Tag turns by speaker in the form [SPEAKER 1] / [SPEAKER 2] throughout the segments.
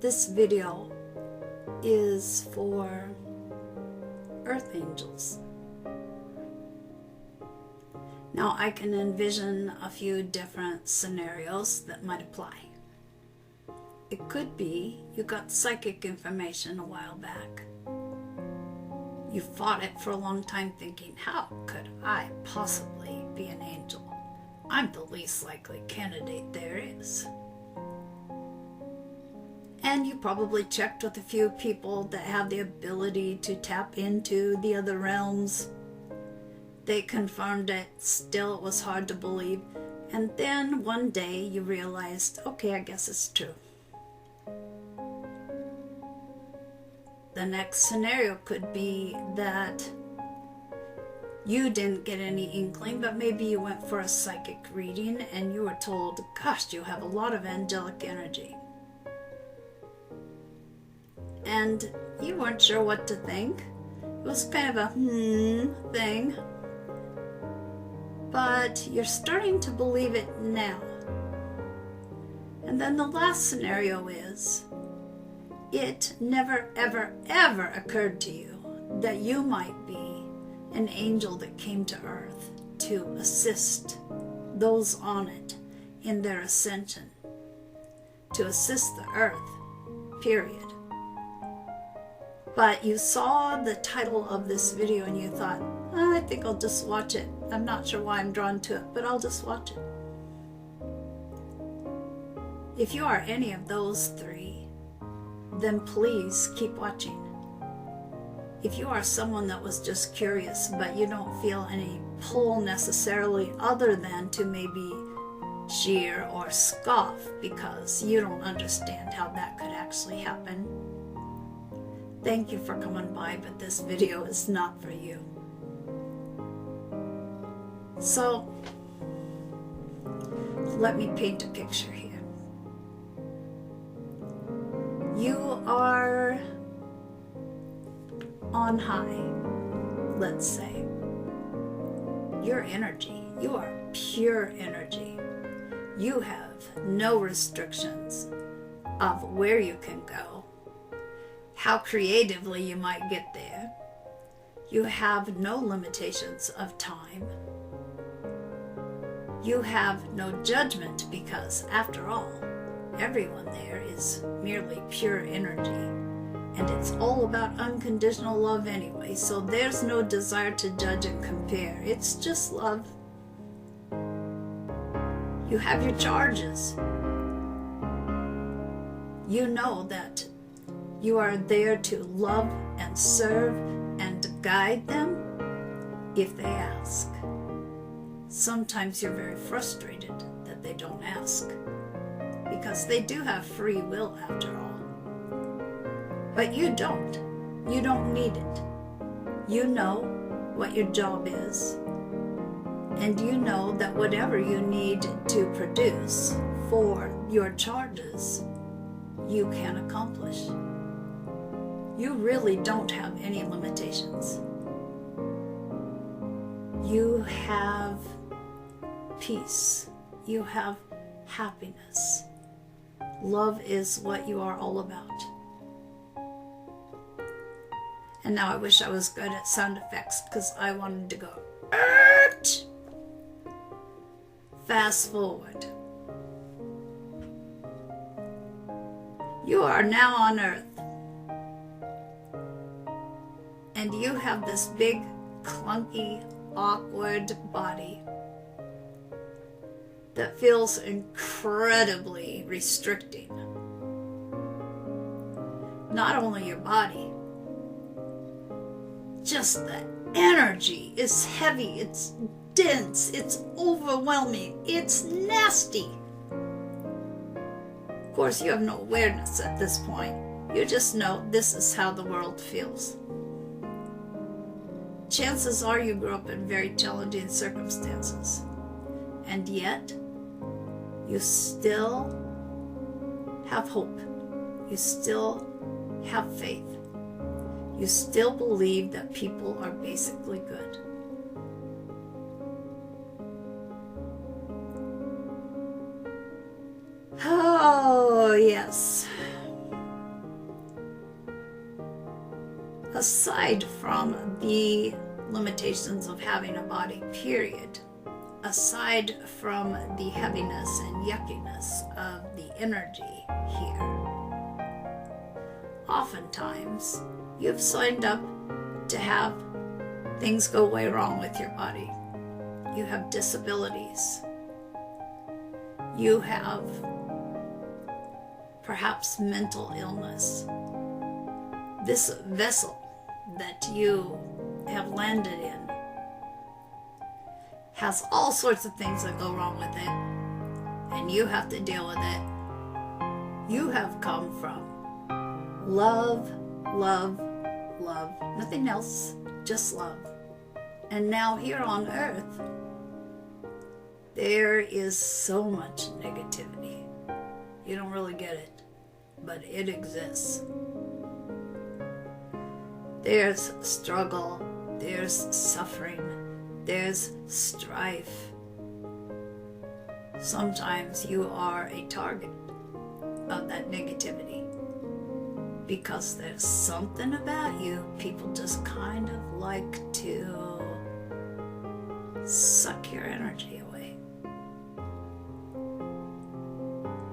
[SPEAKER 1] this video is for earth angels. Now I can envision a few different scenarios that might apply. It could be you got psychic information a while back. You fought it for a long time thinking, how could I possibly be an angel? I'm the least likely candidate there is. And you probably checked with a few people that have the ability to tap into the other realms. They confirmed it, still it was hard to believe. And then one day you realized, okay, I guess it's true. The next scenario could be that you didn't get any inkling, but maybe you went for a psychic reading and you were told, gosh, you have a lot of angelic energy. And you weren't sure what to think. It was kind of a thing. But you're starting to believe it now. And then the last scenario is, it never, ever, ever occurred to you that you might be an angel that came to earth to assist those on it in their ascension, to assist the earth, period. But you saw the title of this video and you thought, I think I'll just watch it. I'm not sure why I'm drawn to it, but I'll just watch it. If you are any of those three, then please keep watching. If you are someone that was just curious, but you don't feel any pull necessarily other than to maybe jeer or scoff because you don't understand how that could actually happen, thank you for coming by, but this video is not for you. So, let me paint a picture here. You are on high, let's say. Your energy, you are pure energy. You have no restrictions of where you can go, how creatively you might get there. You have no limitations of time. You have no judgment because, after all, everyone there is merely pure energy. And it's all about unconditional love anyway, so there's no desire to judge and compare. It's just love. You have your charges. You know that you are there to love and serve and to guide them if they ask. Sometimes you're very frustrated that they don't ask, because they do have free will after all. But you don't. You don't need it. You know what your job is, and you know that whatever you need to produce for your charges, you can accomplish. You really don't have any limitations. You have peace. You have happiness. Love is what you are all about. And now I wish I was good at sound effects because I wanted to go ERT. Fast forward. You are now on Earth. And you have this big, clunky, awkward body that feels incredibly restricting. Not only your body, just the energy is heavy, it's dense, it's overwhelming, it's nasty. Of course, you have no awareness at this point. You just know this is how the world feels. Chances are you grew up in very challenging circumstances, and yet you still have hope. You still have faith. You still believe that people are basically good. Oh, yes. aside from the limitations of having a body, period, aside from the heaviness and yuckiness of the energy here, oftentimes you've signed up to have things go way wrong with your body. You have disabilities. You have perhaps mental illness. This vessel that you have landed in has all sorts of things that go wrong with it, and you have to deal with it. You have come from love, love, love, nothing else, just love. And now here on earth, there is so much negativity. You don't really get it, but it exists. There's struggle, there's suffering, there's strife. Sometimes you are a target of that negativity because there's something about you people just kind of like to suck your energy away.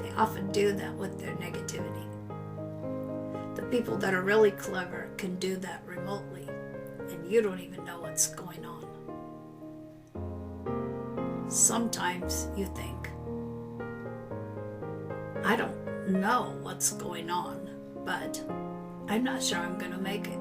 [SPEAKER 1] They often do that with their negativity. The people that are really clever can do that remotely, and you don't even know what's going on. Sometimes you think, I don't know what's going on, but I'm not sure I'm going to make it.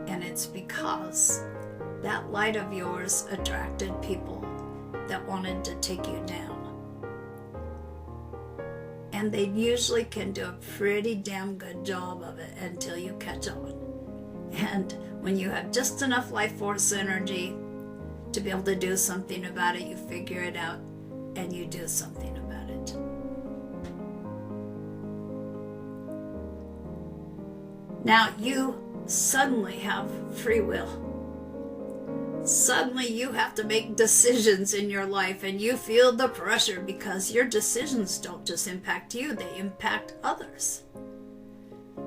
[SPEAKER 1] And it's because that light of yours attracted people that wanted to take you down. And they usually can do a pretty damn good job of it until you catch on. And when you have just enough life force energy to be able to do something about it, you figure it out and you do something about it. Now you suddenly have free will. Suddenly you have to make decisions in your life, and you feel the pressure because your decisions don't just impact you, they impact others.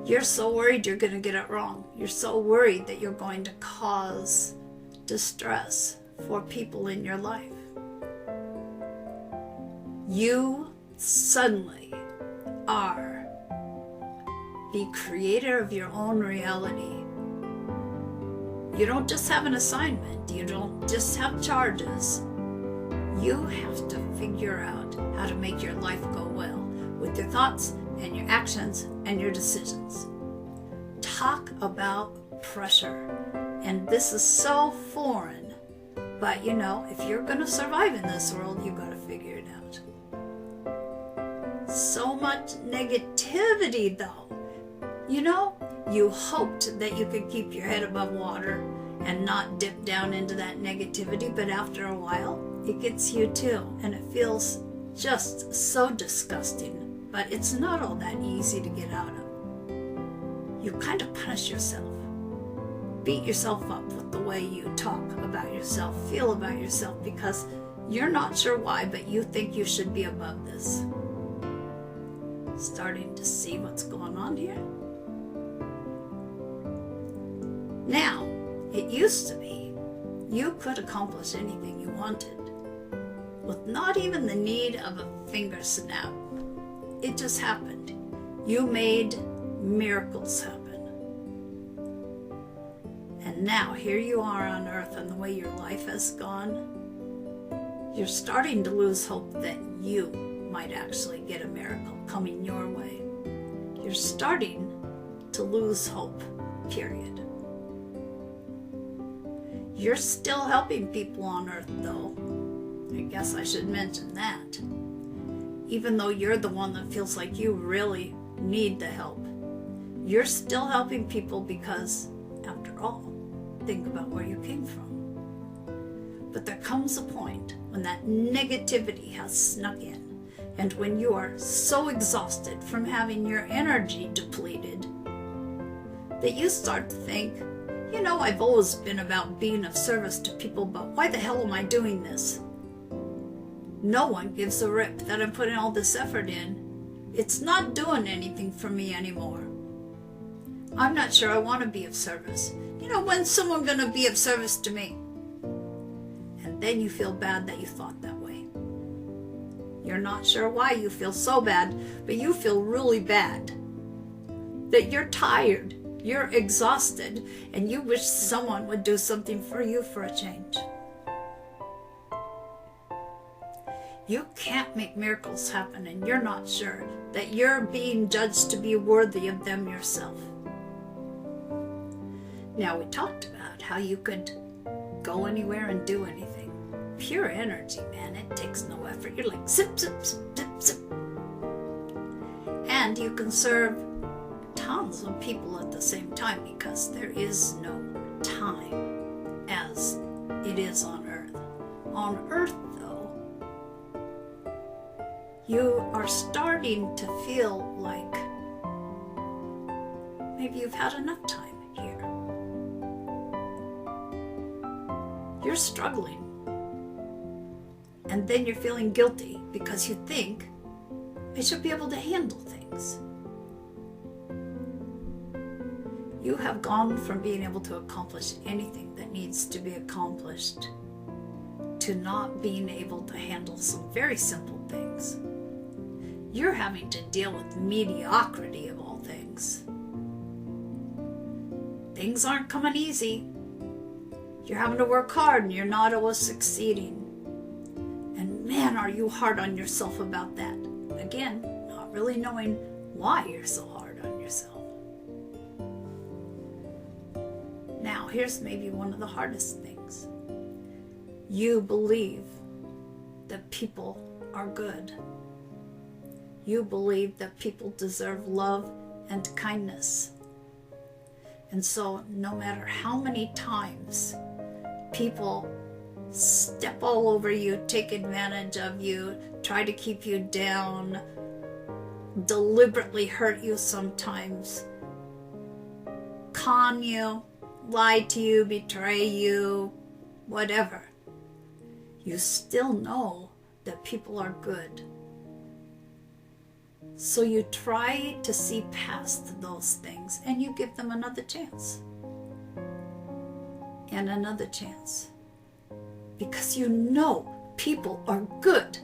[SPEAKER 1] You're so worried you're going to get it wrong. You're so worried that you're going to cause distress for people in your life. You suddenly are the creator of your own reality. You don't just have an assignment. You don't just have charges. You have to figure out how to make your life go well with your thoughts and your actions and your decisions. Talk about pressure. And this is so foreign. But you know, if you're going to survive in this world, you've got to figure it out. So much negativity though. You know, you hoped that you could keep your head above water and not dip down into that negativity, but after a while, it gets you too, and it feels just so disgusting, but it's not all that easy to get out of. You kind of punish yourself, beat yourself up with the way you talk about yourself, feel about yourself, because you're not sure why, but you think you should be above this. Starting to see what's going on here? Now, it used to be you could accomplish anything you wanted with not even the need of a finger snap. It just happened. You made miracles happen. And now here you are on earth, and the way your life has gone, you're starting to lose hope that you might actually get a miracle coming your way. You're starting to lose hope, period. You're still helping people on earth, though. I guess I should mention that. Even though you're the one that feels like you really need the help, you're still helping people because, after all, think about where you came from. But there comes a point when that negativity has snuck in, and when you are so exhausted from having your energy depleted that you start to think, you know, I've always been about being of service to people, but why the hell am I doing this? No one gives a rip that I'm putting all this effort in. It's not doing anything for me anymore. I'm not sure I want to be of service. When's someone going to be of service to me? And then you feel bad that you thought that way. You're not sure why you feel so bad, but you feel really bad. That you're tired, you're exhausted, and you wish someone would do something for you for a change. You can't make miracles happen, and you're not sure that you're being judged to be worthy of them yourself. Now, we talked about how you could go anywhere and do anything. Pure energy, man, it takes no effort. You're like zip, zip, zip, zip, zip. And you can serve tons of people at the same time because there is no time as it is on earth. On earth, though, you are starting to feel like maybe you've had enough time here. You're struggling. And then you're feeling guilty because you think, I should be able to handle things. You have gone from being able to accomplish anything that needs to be accomplished to not being able to handle some very simple things. You're having to deal with mediocrity of all things. Things aren't coming easy. You're having to work hard and you're not always succeeding. And man, are you hard on yourself about that. Again, not really knowing why you're so hard on yourself. Now, here's maybe one of the hardest things. You believe that people are good. You believe that people deserve love and kindness. And so, no matter how many times people step all over you, take advantage of you, try to keep you down, deliberately hurt you sometimes, con you, lie to you, betray you, whatever, you still know that people are good. So you try to see past those things and you give them another chance. And another chance. Because you know people are good.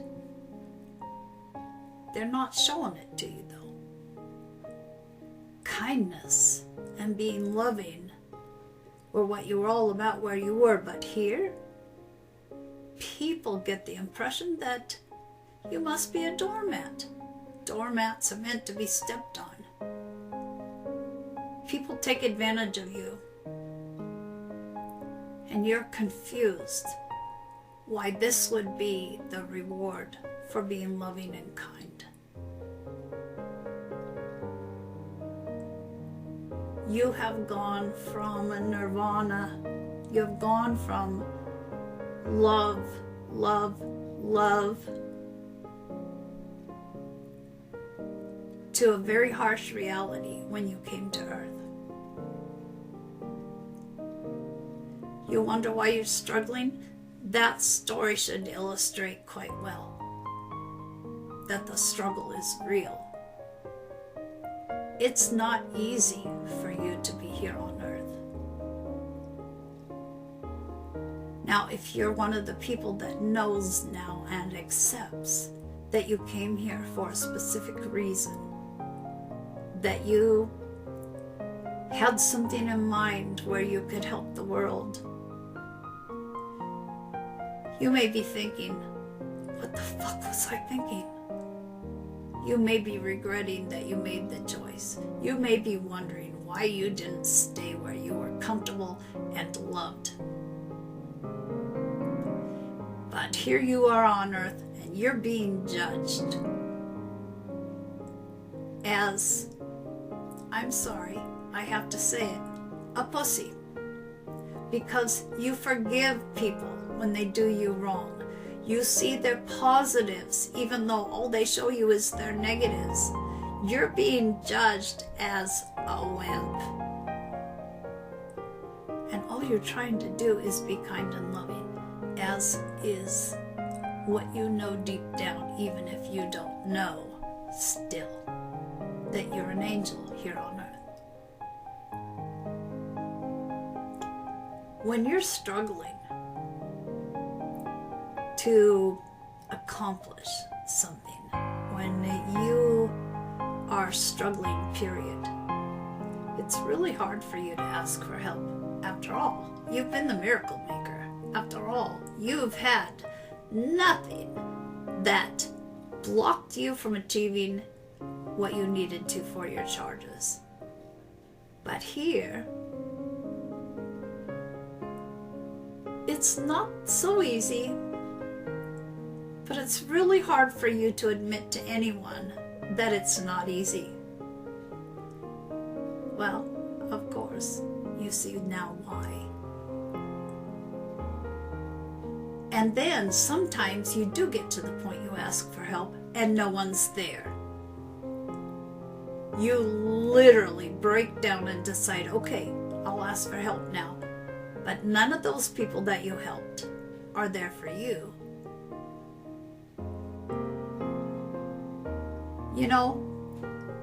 [SPEAKER 1] They're not showing it to you though. Kindness and being loving were what you were all about where you were. But here, people get the impression that you must be a doormat. Doormats are meant to be stepped on. People take advantage of you. And you're confused why this would be the reward for being loving and kind. You have gone from a nirvana. You have gone from love, love, love to a very harsh reality when you came to earth. You wonder why you're struggling? That story should illustrate quite well that the struggle is real. It's not easy for you to be here on earth. Now, if you're one of the people that knows now and accepts that you came here for a specific reason, that you had something in mind where you could help the world, you may be thinking, what the fuck was I thinking? You may be regretting that you made the choice. You may be wondering why you didn't stay where you were comfortable and loved. But here you are on earth and you're being judged as, I'm sorry, I have to say it, a pussy. Because you forgive people when they do you wrong. You see their positives, even though all they show you is their negatives. You're being judged as a wimp. And all you're trying to do is be kind and loving, as is what you know deep down, even if you don't know still, that you're an angel here on earth. when you're struggling to accomplish something, when you are struggling, period, it's really hard for you to ask for help. After all, you've been the miracle maker. After all, you've had nothing that blocked you from achieving what you needed to for your charges. But here, it's not so easy, but it's really hard for you to admit to anyone that it's not easy. Well, of course, you see now why. And then sometimes you do get to the point you ask for help and no one's there. You literally break down and decide, okay, I'll ask for help now. But none of those people that you helped are there for you. You know,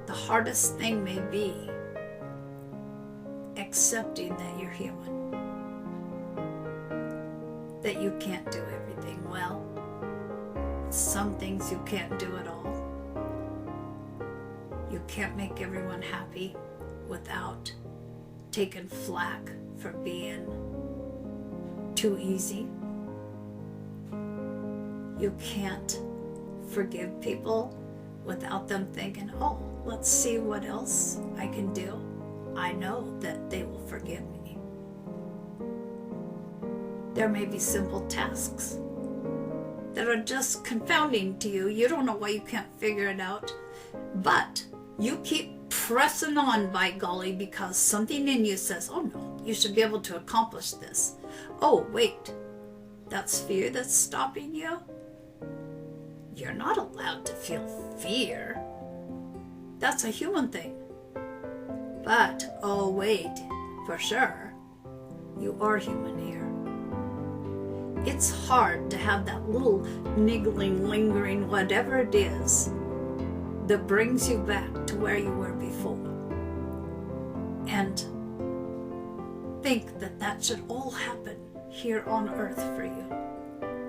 [SPEAKER 1] the hardest thing may be accepting that you're human, that you can't do everything well. Some things you can't do at all. You can't make everyone happy without taking flack for being too easy. You can't forgive people without them thinking, oh, let's see what else I can do. I know that they will forgive me. There may be simple tasks that are just confounding to you. You don't know why you can't figure it out, but you keep pressing on, by golly, because something in you says, oh no, you should be able to accomplish this. Oh, wait, that's fear that's stopping you? You're not allowed to feel fear. That's a human thing. But, oh wait, for sure, you are human here. It's hard to have that little niggling, lingering, whatever it is that brings you back to where you were before. And think that that should all happen here on earth for you.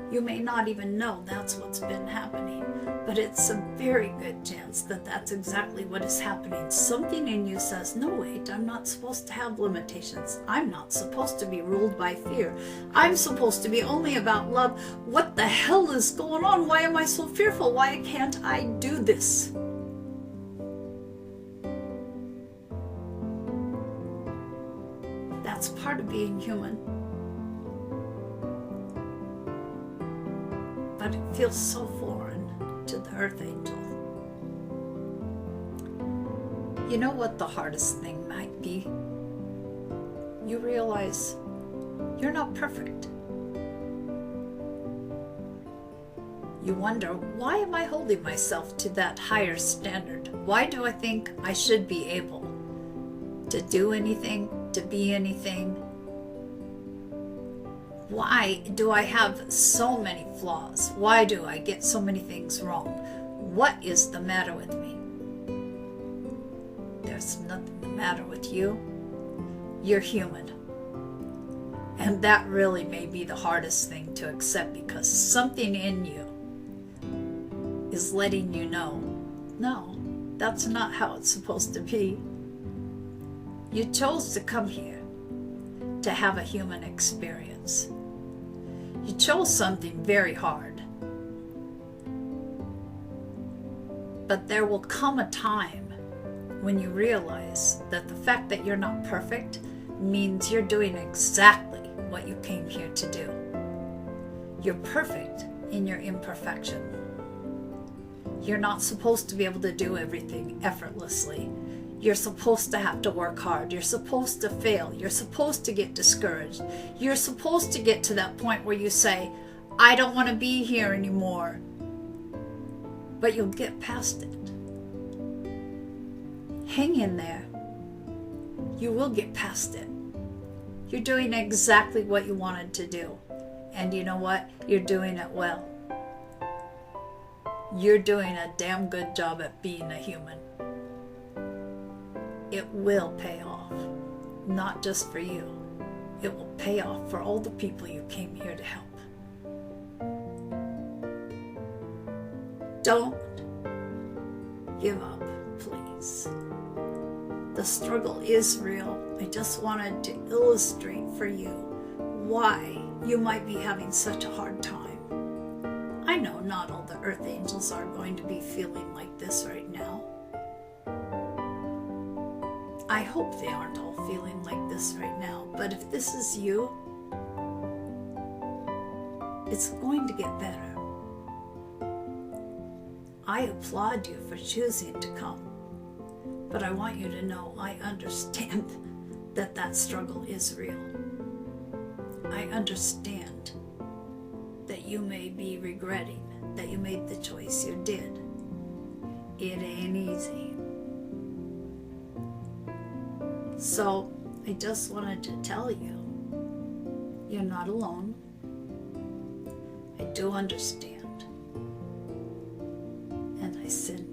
[SPEAKER 1] You may not even know that's what's been happening, but it's a very good chance that that's exactly what is happening. Something in you says, no, wait, I'm not supposed to have limitations. I'm not supposed to be ruled by fear. I'm supposed to be only about love. What the hell is going on? Why am I so fearful? Why can't I do this? That's part of being human. But it feels so foreign to the earth angel. You know what the hardest thing might be? You realize you're not perfect. You wonder, why am I holding myself to that higher standard? Why do I think I should be able to do anything, to be anything? Why do I have so many flaws? Why do I get so many things wrong? What is the matter with me? There's nothing the matter with you. You're human. And that really may be the hardest thing to accept, because something in you is letting you know, no, that's not how it's supposed to be. You chose to come here to have a human experience. You chose something very hard. But there will come a time when you realize that the fact that you're not perfect means you're doing exactly what you came here to do. You're perfect in your imperfection. You're not supposed to be able to do everything effortlessly. You're supposed to have to work hard. You're supposed to fail. You're supposed to get discouraged. You're supposed to get to that point where you say, I don't want to be here anymore. But you'll get past it. Hang in there. You will get past it. You're doing exactly what you wanted to do. And you know what? You're doing it well. You're doing a damn good job at being a human. It will pay off. Not just for you. it will pay off for all the people you came here to help. Don't give up, please. The struggle is real. I just wanted to illustrate for you why you might be having such a hard time. I know not all the earth angels are going to be feeling like this right now. I hope they aren't all feeling like this right now, but if this is you, it's going to get better. I applaud you for choosing to come, but I want you to know I understand that struggle is real. I understand that you may be regretting that you made the choice you did. It ain't easy. So I just wanted to tell you, you're not alone. I do understand. And I send